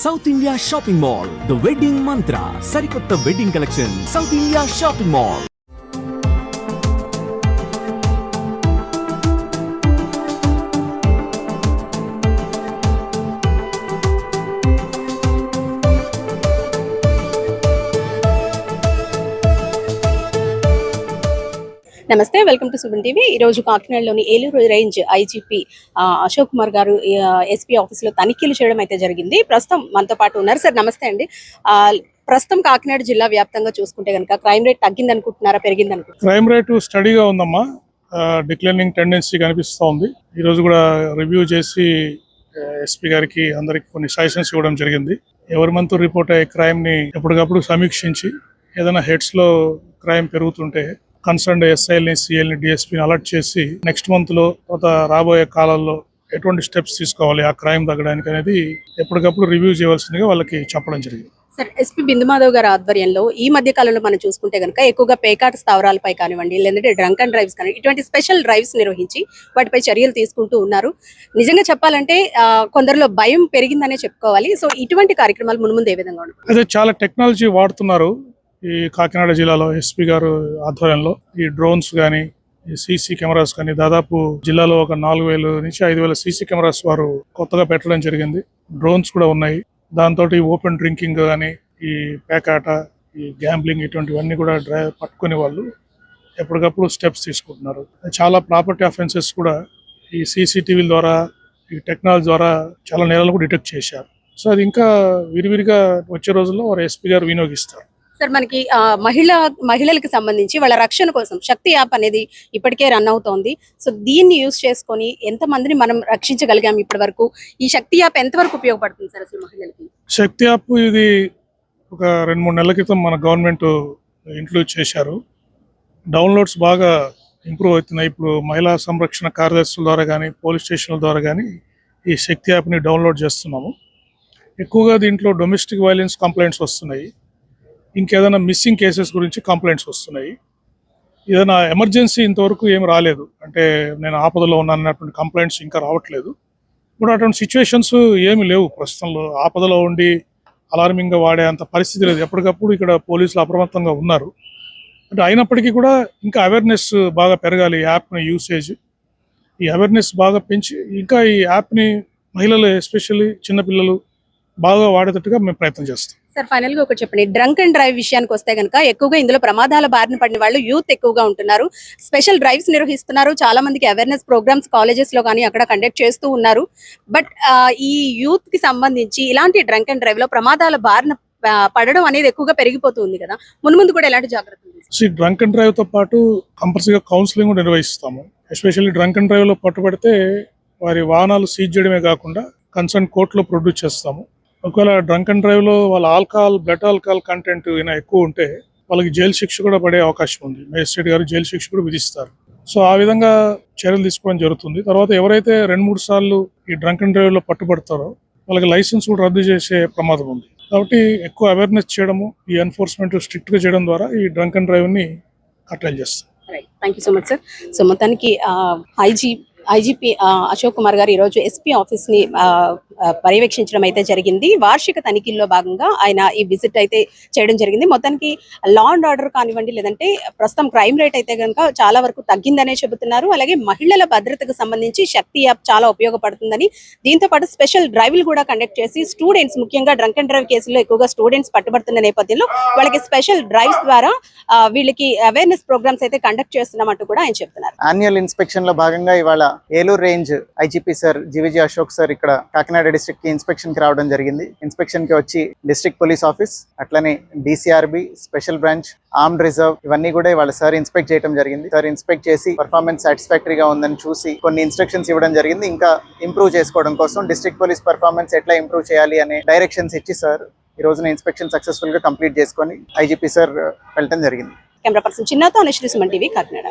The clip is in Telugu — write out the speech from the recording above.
South India shopping mall, the wedding మంత్ర, సరికొత్త wedding collection, south India shopping mall. నమస్తే, వెల్కమ్ టు సుమన్ టీవీ. ఈరోజు కాకినాడలోని ఏలూరు రేంజ్ ఐజీపీ అశోక్ కుమార్ గారు ఎస్పీ ఆఫీస్లో తనిఖీలు చేయడం అయితే జరిగింది. ప్రస్తుతం మనతో పాటు ఉన్నారు. సార్ నమస్తే అండి. ప్రస్తుతం కాకినాడ జిల్లా వ్యాప్తంగా చూసుకుంటే కనుక క్రైమ్ రేట్ తగ్గింది అనుకుంటున్నారా, పెరిగింది అనుకుంటున్నారా? క్రైమ్ రేటు స్టడీగా ఉందమ్మా, డిక్లైనింగ్ టెండెన్సీ కనిపిస్తూ ఉంది. ఈరోజు కూడా రివ్యూ చేసి ఎస్పీ గారికి అందరికి కొన్ని సజెషన్స్ ఇవ్వడం జరిగింది. ఎవరి మంత్ రిపోర్ట్ అయ్యే క్రైమ్ని ఎప్పటికప్పుడు సమీక్షించి ఏదైనా హెడ్స్లో క్రైమ్ పెరుగుతుంటే కన్సర్న్ ఎస్ఐల్ని, సిఎల్ని, డిఎస్పీని అలర్ట్ చేసి నెక్స్ట్ మంత్లో రాబోయే కాలాల్లో ఎటువంటి స్టెప్స్ తీసుకోవాలి ఆ క్రైమ్ తగ్గడానికి అనేది ఎప్పటికప్పుడు రివ్యూ చేయవలసిందిగా వాళ్ళకి చెప్పడం జరిగింది. సార్, ఎస్పీ బిందుమాధవ్ గారి ఆధ్వర్యంలో ఈ మధ్య కాలంలో మనం చూసుకుంటే కనుక ఎక్కువగా పేకాట స్థావరాలపై కానివ్వండి, లేదంటే డ్రంక్ అండ్ డ్రైవ్స్ కానీ ఇటువంటి స్పెషల్ డ్రైవ్స్ నిర్వహించి వాటిపై చర్యలు తీసుకుంటూ ఉన్నారు. నిజంగా చెప్పాలంటే కొందరిలో భయం పెరిగిందనే చెప్పుకోవాలి. సో ఇటువంటి కార్యక్రమాలు మున్ముందు ఏ విధంగా ఉంటాయి? అదే చాలా టెక్నాలజీ వాడుతున్నారు ఈ కాకినాడ జిల్లాలో. ఎస్పీ గారు ఆధ్వర్యంలో ఈ డ్రోన్స్ కానీ, ఈ సీసీ కెమెరాస్ కానీ దాదాపు జిల్లాలో ఒక 4,000 నుంచి 5,000 సీసీ కెమెరాస్ వారు కొత్తగా పెట్టడం జరిగింది. డ్రోన్స్ కూడా ఉన్నాయి. దాంతో ఓపెన్ డ్రింకింగ్ కానీ, ఈ పేకాట, ఈ గ్యాంబ్లింగ్ ఇటువంటివన్నీ కూడా పట్టుకునే వాళ్ళు ఎప్పటికప్పుడు స్టెప్స్ తీసుకుంటున్నారు. చాలా ప్రాపర్టీ అఫెన్సెస్ కూడా ఈ సీసీటీవీల ద్వారా, ఈ టెక్నాలజీ ద్వారా చాలా నేరాలు కూడా డిటెక్ట్ చేశారు. సో అది ఇంకా విరివిరిగా వచ్చే రోజుల్లో వారు ఎస్పీ గారు వినియోగిస్తారు. సార్, మనకి మహిళలకు సంబంధించి వాళ్ళ రక్షణ కోసం శక్తి యాప్ అనేది ఇప్పటికే రన్ అవుతోంది. సో దీన్ని యూజ్ చేసుకొని ఎంత మందిని మనం రక్షించగలిగాం ఇప్పటి వరకు? ఈ శక్తి యాప్ ఎంతవరకు ఉపయోగపడుతుంది సార్ అసలు మహిళలకి? శక్తి యాప్ ఇది ఒక 2-3 నెలల క్రితం మన గవర్నమెంట్ ఇంట్రొడ్యూస్ చేశారు. డౌన్లోడ్స్ బాగా ఇంప్రూవ్ అవుతున్నాయి. ఇప్పుడు మహిళా సంరక్షణ కార్యదర్శుల ద్వారా కానీ, పోలీస్ స్టేషన్ల ద్వారా కానీ ఈ శక్తి యాప్ని డౌన్లోడ్ చేస్తున్నాము. ఎక్కువగా దీంట్లో డొమెస్టిక్ వైలెన్స్ కంప్లైంట్స్ వస్తున్నాయి. ఇంకేదైనా మిస్సింగ్ కేసెస్ గురించి కంప్లైంట్స్ వస్తున్నాయి. ఏదైనా ఎమర్జెన్సీ ఇంతవరకు ఏమి రాలేదు, అంటే నేను ఆపదలో ఉన్నానన్నటువంటి కంప్లైంట్స్ ఇంకా రావట్లేదు. ఇప్పుడు అటువంటి సిచ్యువేషన్స్ ఏమి లేవు ప్రస్తుతంలో. ఆపదలో ఉండి అలార్మింగ్గా వాడే అంత పరిస్థితి లేదు. ఎప్పటికప్పుడు ఇక్కడ పోలీసులు అప్రమత్తంగా ఉన్నారు. అంటే అయినప్పటికీ కూడా ఇంకా అవేర్నెస్ బాగా పెరగాలి. ఈ యాప్ని యూసేజ్, ఈ అవేర్నెస్ బాగా పెంచి ఇంకా ఈ యాప్ని మహిళలు, ఎస్పెషల్లీ చిన్నపిల్లలు బాగా వాడేటట్టుగా మేము ప్రయత్నం చేస్తాం. సార్, ఫైనల్ గా ఒకటి చెప్పండి. డ్రంక్ అండ్ డ్రైవ్ విషయానికి వస్తే కనుక ఎక్కువగా ఇందులో ప్రమాదాల బారిన పడిన వాళ్ళు యూత్ ఎక్కువగా ఉంటున్నారు. స్పెషల్ డ్రైవ్స్ నిర్వహిస్తున్నారు. చాలా మందికి అవేర్నెస్ ప్రోగ్రామ్స్ కాలేజెస్ లో కానీ అక్కడ కండక్ట్ చేస్తూ ఉన్నారు. బట్ ఈ యూత్ కి సంబంధించి ఇలాంటి డ్రంక్ అండ్ డ్రైవ్ లో ప్రమాదాల బారిన పడడం అనేది ఎక్కువగా పెరిగిపోతుంది కదా. మున్ముందు కూడా ఎలాంటి జాగ్రత్తలు? డ్రంక్ అండ్ డ్రైవ్ తో పాటు కంపల్సరీగా కౌన్సిలింగ్ నిర్వహిస్తాము. ఎస్పెషల్లీ డ్రంక్ అండ్ డ్రైవ్ లో పట్టుబడితే వారి వాహనాలు సీజ్ చేయడమే కాకుండా కన్సర్న్ కోర్టులో ప్రొడ్యూస్ చేస్తాము. ఒకవేళ డ్రంక్ అండ్ డ్రైవ్ లో వాళ్ళ బ్లడ్ ఆల్కహాల్ కంటెంట్ ఎక్కువ ఉంటే వాళ్ళకి జైలు శిక్ష కూడా పడే అవకాశం ఉంది. మేజిస్ట్రేట్ గారు జైలు శిక్ష కూడా విధిస్తారు. సో ఆ విధంగా చర్యలు తీసుకోవడం జరుగుతుంది. తర్వాత ఎవరైతే 2-3 సార్లు ఈ డ్రంక్ అండ్ డ్రైవ్ లో పట్టుబడతారో వాళ్ళకి లైసెన్స్ కూడా రద్దు చేసే ప్రమాదం ఉంది. కాబట్టి ఎక్కువ అవేర్నెస్ చేయడము, ఈ ఎన్ఫోర్స్మెంట్ స్ట్రిక్ట్ గా చేయడం ద్వారా ఈ డ్రంక్ అండ్ డ్రైవ్ ని కట్టడి చేస్తాం. Thank you so much sir. So మొత్తానికి ఐజీపీ అశోక్ కుమార్ గారు ఈరోజు ఎస్పీ ఆఫీస్ ని పర్యవేక్షించడం అయితే జరిగింది. వార్షిక తనిఖీల్లో భాగంగా ఆయన ఈ విజిట్ అయితే చేయడం జరిగింది. మొత్తానికి లా అండ్ ఆర్డర్ కానివ్వండి, లేదంటే ప్రస్తుతం క్రైమ్ రేట్ అయితే కనుక చాలా వరకు తగ్గిందనే చెబుతున్నారు. అలాగే మహిళల భద్రతకు సంబంధించి శక్తి యాప్ చాలా ఉపయోగపడుతుందని, దీంతో పాటు స్పెషల్ డ్రైవ్లు కూడా కండక్ట్ చేసి స్టూడెంట్స్, ముఖ్యంగా డ్రంక్ అండ్ డ్రైవ్ కేసుల్లో ఎక్కువగా స్టూడెంట్స్ పట్టుబడుతున్న నేపథ్యంలో వాళ్ళకి స్పెషల్ డ్రైవ్స్ ద్వారా వీళ్ళకి అవేర్నెస్ ప్రోగ్రామ్స్ అయితే కండక్ట్ చేస్తున్నామంటూ కూడా ఆయన చెప్తున్నారు. యాన్యువల్ ఇన్స్పెక్షన్ లో భాగంగా ఇవాళ Eluru range IGP sir GVG Ashok sir ఇక్కడ కాకినాడ డిస్ట్రిక్ట్ కి ఇన్స్పెక్షన్ కి రావడం జరిగింది. ఇన్స్పెక్షన్ కి వచ్చి డిస్ట్రిక్ట్ పోలీస్ ఆఫీస్, అట్లనే DCRB, special branch, armed reserve ఇవన్నీ కూడా ఇవాళ సార్ ఇన్స్పెక్ట్ చేయడం జరిగింది. సార్ ఇన్స్పెక్ట్ చేసి పర్ఫార్మెన్స్ సాటిస్ఫాక్టరీగా ఉందని చూసి కొన్ని ఇన్స్ట్రక్షన్స్ ఇవ్వడం జరిగింది. ఇంకా ఇంప్రూవ్ చేసుకోవడం కోసం డిస్ట్రిక్ట్ పోలీస్ పర్ఫార్మెన్స్ ఎట్లా ఇంప్రూవ్ చేయాలి అనే డైరెక్షన్స్ ఇచ్చి సార్ ఈ రోజున ఇన్స్పెక్షన్ సక్సెస్ఫుల్ గా కంప్లీట్ చేసుకొని ఐజీపీ సార్ వెళ్ళడం జరిగింది. కెమెరా పర్సన్ చిన్నతో అనుశ్రీ, సుమన్ టీవీ, కాకినాడ.